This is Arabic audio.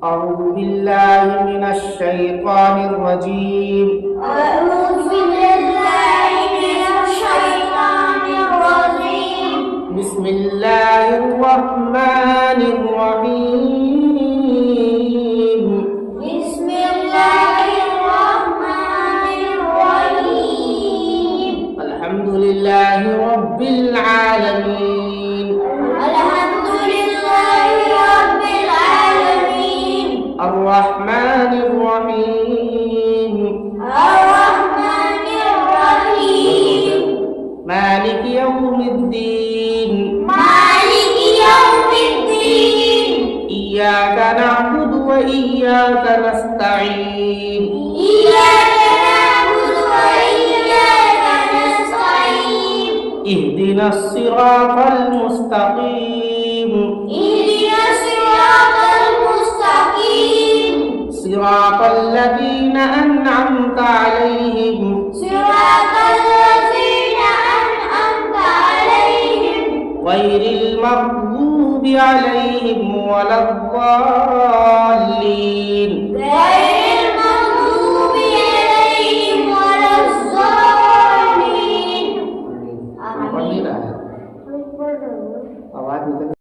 أعوذ بالله من الشيطان الرجيم. أعوذ بالله من الشيطان الرجيم. بسم الله الرحمن الرحيم. بسم الله الرحمن الرحيم. الحمد لله رب العالمين. الحمد لله رب العالمين. الرحمن الرحيم. الرحمن الرحيم. مالك يوم الدين. مالك يوم الدين. إياك نعبد وإياك نستعين. إياك نعبد وإياك نستعين. اهدنا الصراط المستقيم. اهدنا الصراط المستقيم. صراط الذين أنعمت عليهم صراط الذين أنعمت عليهم غير المغضوب عليهم ولا الضالين. غير